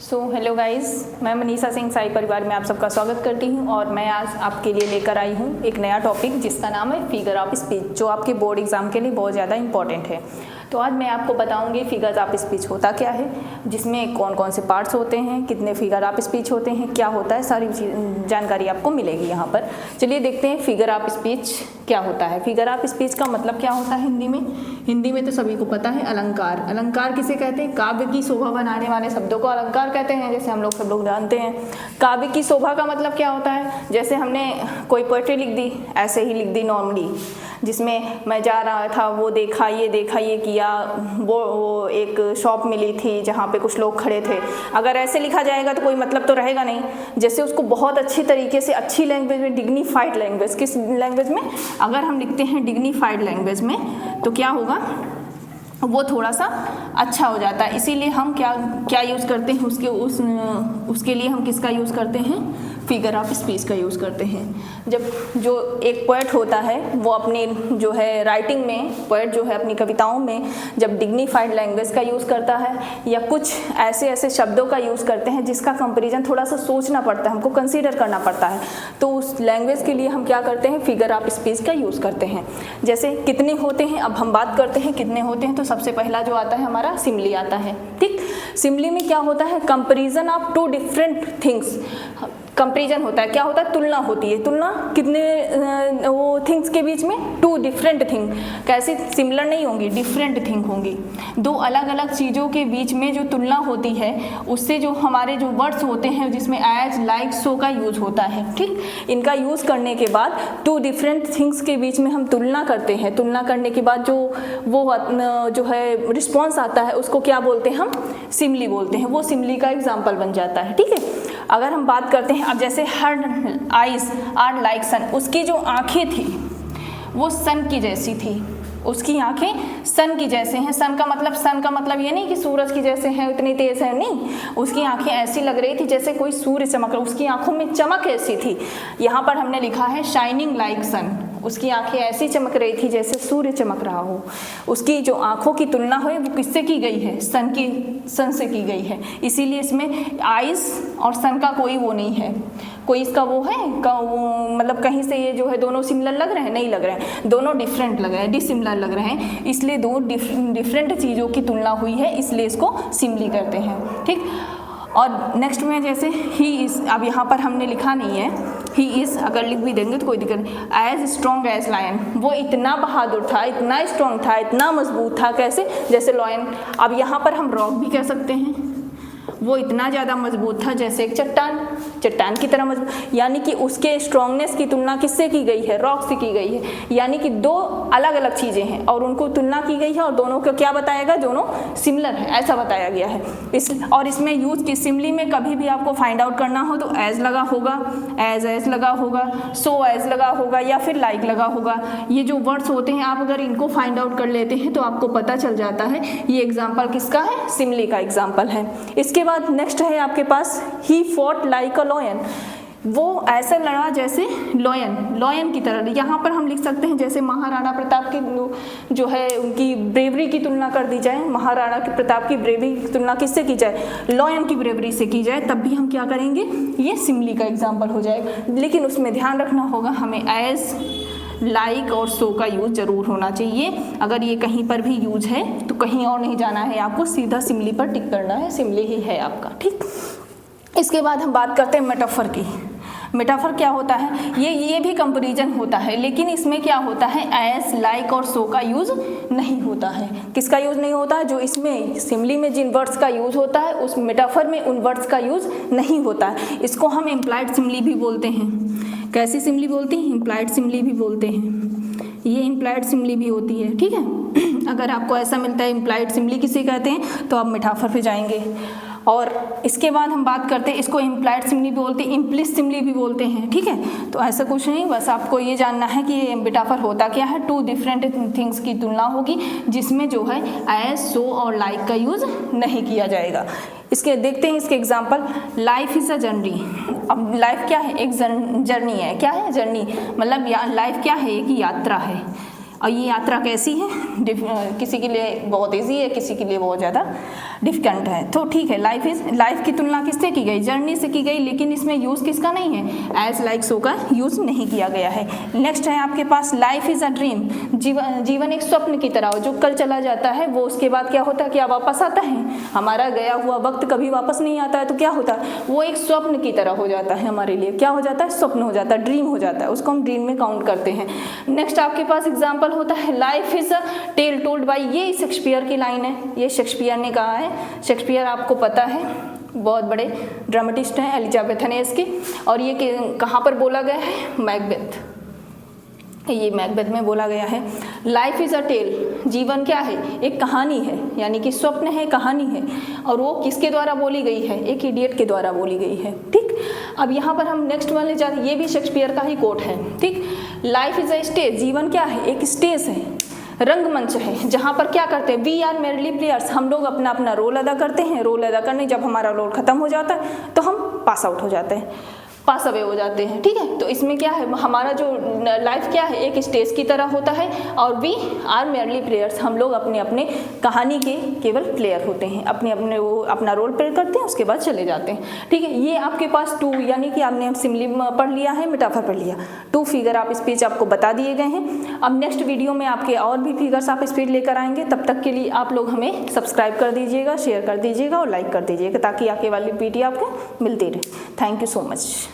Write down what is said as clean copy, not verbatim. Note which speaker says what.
Speaker 1: Hello guys, मैं मनीषा सिंह साई परिवार में आप सबका स्वागत करती हूं और मैं आज आपके लिए लेकर आई हूं एक नया टॉपिक जिसका नाम है फिगर ऑफ स्पीच, जो आपके बोर्ड एग्जाम के लिए बहुत ज़्यादा इंपॉर्टेंट है। तो आज मैं आपको बताऊंगी फिगर्स ऑफ स्पीच होता क्या है, जिसमें कौन कौन से पार्ट्स होते हैं, कितने फिगर ऑफ स्पीच होते हैं, क्या होता है, सारी जानकारी आपको मिलेगी यहाँ पर। चलिए देखते हैं फिगर ऑफ स्पीच क्या होता है। फिगर ऑफ स्पीच का मतलब क्या होता है हिंदी में? हिंदी में तो सभी को पता है, अलंकार। अलंकार किसे कहते हैं? काव्य की शोभा बनाने वाले शब्दों को अलंकार कहते हैं, जैसे हम लोग सब लोग जानते हैं। काव्य की शोभा का मतलब क्या होता है? जैसे हमने कोई पोएट्री लिख दी, ऐसे ही लिख दी नॉर्मली, जिसमें मैं जा रहा था, वो देखा, ये किया, वो एक शॉप मिली थी जहाँ पे कुछ लोग खड़े थे। अगर ऐसे लिखा जाएगा तो कोई मतलब तो रहेगा नहीं। जैसे उसको बहुत अच्छी तरीके से, अच्छी लैंग्वेज में, डिग्निफाइड लैंग्वेज, किस लैंग्वेज में? अगर हम लिखते हैं डिग्निफाइड लैंग्वेज में तो क्या होगा, वो थोड़ा सा अच्छा हो जाता है। इसीलिए हम क्या यूज़ करते हैं उसके लिए हम किसका यूज़ करते हैं? फिगर ऑफ स्पीच का यूज़ करते हैं। जब जो एक पोएट होता है वो अपनी जो है राइटिंग में, पोएट जो है अपनी कविताओं में जब डिग्निफाइड लैंग्वेज का यूज़ करता है या कुछ ऐसे शब्दों का यूज़ करते हैं जिसका कंपैरिजन थोड़ा सा सोचना पड़ता है, हमको कंसीडर करना पड़ता है, तो उस लैंग्वेज के लिए हम क्या करते हैं? फिगर ऑफ स्पीच का यूज़ करते हैं। जैसे कितने होते हैं, अब हम बात करते हैं कितने होते हैं। तो सबसे पहला जो आता है हमारा सिमली आता है। ठीक, सिमली में क्या होता है? Comparison of two different things. Comparison होता है, क्या होता है? तुलना होती है। तुलना कितने वो थिंग्स के बीच में? Two different thing. कैसी? सिमिलर नहीं होंगी, डिफरेंट थिंग होंगी। दो अलग अलग चीज़ों के बीच में जो तुलना होती है, उससे जो हमारे जो वर्ड्स होते हैं जिसमें एज, लाइक, सो का यूज होता है। ठीक, इनका यूज़ करने के बाद टू डिफरेंट थिंग्स के बीच में हम तुलना करते हैं। तुलना करने के बाद जो है रिस्पॉन्स आता है, उसको क्या बोलते हैं? हम सिमली बोलते हैं। वो सिमली का एग्जाम्पल बन जाता है। ठीक है, अगर हम बात करते हैं अब जैसे हर आइज आर लाइक सन, उसकी जो आंखें थी वो सन की जैसी थी। उसकी आंखें सन की जैसे हैं। सन का मतलब ये नहीं कि सूरज की जैसे हैं, इतनी तेज है, नहीं। उसकी आंखें ऐसी लग रही थी जैसे कोई सूर्य चमक रहा, उसकी आंखों में चमक ऐसी थी। यहाँ पर हमने लिखा है शाइनिंग लाइक सन। उसकी आंखें ऐसी चमक रही थी जैसे सूर्य चमक रहा हो। उसकी जो आंखों की तुलना है वो किससे की गई है? सन से की गई है। इसीलिए इसमें आइज और सन का कोई वो नहीं है, कोई इसका वो है मतलब कहीं से ये जो है दोनों सिमिलर लग रहे हैं? नहीं लग रहे हैं, दोनों डिफरेंट लग रहे हैं, डिसिमिलर लग रहे हैं। इसलिए दो डिफरेंट चीज़ों की तुलना हुई है, इसलिए इसको सिमली करते हैं। ठीक, और नेक्स्ट में जैसे ही इज़, अब यहाँ पर हमने लिखा नहीं है ही इज़, अगर लिख भी देंगे तो कोई दिक्कत नहीं। एज स्ट्रॉन्ग एज लायन, वो इतना बहादुर था, इतना स्ट्रॉन्ग था, इतना मजबूत था। कैसे? जैसे लॉयन। अब यहाँ पर हम रॉक भी कह सकते हैं। वो इतना ज़्यादा मजबूत था जैसे एक चट्टान की तरह मजबूत। यानी कि उसके स्ट्रॉन्गनेस की तुलना किससे की गई है? रॉक से की गई है। यानी कि दो अलग अलग चीज़ें हैं और उनको तुलना की गई है और दोनों को क्या बताया गया? दोनों सिमिलर है, ऐसा बताया गया है। और इसमें यूज की सिमली में कभी भी आपको फाइंड आउट करना हो तो एज लगा होगा, एज लगा होगा, सो एज लगा होगा या फिर लाइक लगा होगा। ये जो वर्ड्स होते हैं, आप अगर इनको फाइंड आउट कर लेते हैं तो आपको पता चल जाता है ये एग्जाम्पल किसका है? सिमली का एग्जाम्पल है। इसके बाद नेक्स्ट है आपके पास ही फॉट लाइक अ लॉयन। वो ऐसा लड़ा जैसे लॉयन की तरह। यहाँ पर हम लिख सकते हैं जैसे महाराणा प्रताप की जो है उनकी ब्रेवरी की तुलना कर दी जाए, महाराणा प्रताप की ब्रेवरी की तुलना किससे की जाए? लॉयन की ब्रेवरी से की जाए, तब भी हम क्या करेंगे? ये सिमली का एग्जाम्पल हो जाएगा। लेकिन उसमें ध्यान रखना होगा, हमें एज, लाइक और सो का यूज जरूर होना चाहिए। अगर ये कहीं पर भी यूज है तो कहीं और नहीं जाना है, आपको सीधा सिमली पर टिक करना है, सिमली ही है आपका। ठीक, इसके बाद हम बात करते हैं मेटाफर की। मेटाफर क्या होता है? ये भी कंपैरिजन होता है, लेकिन इसमें क्या होता है? एज, लाइक और सो का यूज नहीं होता है। किसका यूज नहीं होता है? जो इसमें सिमली में जिन वर्ड्स का यूज होता है उस मेटाफर में उन वर्ड्स का यूज नहीं होता है। इसको हम इम्प्लाइड सिमली भी बोलते हैं। कैसी सिमली बोलते हैं? इम्प्लाइड सिमली भी बोलते हैं। ये इम्प्लाइड सिमली भी होती है। ठीक है, अगर आपको ऐसा मिलता है इम्प्लाइड सिमली किसे कहते हैं तो आप मेटाफर पे जाएंगे। और इसके बाद हम बात करते हैं, इसको इम्प्लाइड सिमली भी बोलते हैं, इम्प्लिसिट सिमली भी बोलते हैं। ठीक है, तो ऐसा कुछ नहीं, बस आपको ये जानना है कि ये मेटाफर होता क्या है। टू डिफरेंट थिंग्स की तुलना होगी जिसमें जो है एज, सो और लाइक का यूज नहीं किया जाएगा। इसके देखते हैं इसके example. Life is a journey. अब लाइफ क्या है? एक जर्नी है। क्या है? जर्नी मतलब लाइफ क्या है? एक यात्रा है। और ये यात्रा कैसी है, किसी के लिए बहुत ईजी है, किसी के लिए बहुत ज़्यादा डिफिकल्ट है। तो ठीक है, लाइफ की तुलना किससे की गई, जर्नी से की गई, लेकिन इसमें यूज़ किसका नहीं है, एज लाइक सो का यूज़ नहीं किया गया है। नेक्स्ट है आपके पास लाइफ इज़ अ ड्रीम, जीवन एक स्वप्न की तरह हो, जो कल चला जाता है वो उसके बाद क्या होता है, क्या वापस आता है, हमारा गया हुआ वक्त कभी वापस नहीं आता है, तो क्या होता है, वो एक स्वप्न की तरह हो जाता है हमारे लिए, क्या हो जाता है, स्वप्न हो जाता है, ड्रीम हो जाता है, उसको हम ड्रीम में काउंट करते हैं। नेक्स्ट आपके पास एग्जाम्पल होता है life is a tale told by, ये शेक्सपियर की लाइन है, ये शेक्सपियर ने कहा है। शेक्सपियर आपको पता है बहुत बड़े ड्रामेटिस्ट हैं, एलिजाबेथनेस के, और ये कहाँ पर बोला गया है, मैकबेथ, ये मैकबेथ में बोला गया है। लाइफ इज़ अ टेल, जीवन क्या है, एक कहानी है, यानी कि स्वप्न है, कहानी है, और वो किसके द्वारा बोली गई है, एक इडियट के द्वारा बोली गई है। ठीक, अब यहाँ पर हम नेक्स्ट वाले जाते, ये भी शेक्सपियर का ही कोट है। ठीक, लाइफ इज़ अ स्टेज, जीवन क्या है, एक स्टेज है, रंगमंच है, जहाँ पर क्या करते हैं, वी आर मेरली प्लेयर्स, हम लोग अपना अपना रोल अदा करते हैं, रोल अदा करने जब हमारा रोल खत्म हो जाता है तो हम पास आउट हो जाते हैं, पास अवे हो जाते हैं। ठीक है, तो इसमें क्या है, हमारा जो लाइफ क्या है, एक स्टेज की तरह होता है, और वी आर मेरली प्लेयर्स, हम लोग अपने अपने कहानी के केवल प्लेयर होते हैं, अपने अपने वो अपना रोल प्ले करते हैं, उसके बाद चले जाते हैं। ठीक है, ये आपके पास टू, यानी कि आपने सिमिली पढ़ लिया है, मेटाफर पढ़ लिया, टू फिगर आप स्पीच आपको बता दिए गए हैं। अब नेक्स्ट वीडियो में आपके और भी फिगर्स आप स्पीच लेकर आएंगे, तब तक के लिए आप लोग हमें सब्सक्राइब कर दीजिएगा, शेयर कर दीजिएगा और लाइक कर दीजिएगा, ताकि आगे वाली वीडियो आपको मिलती रहे। Thank you so much.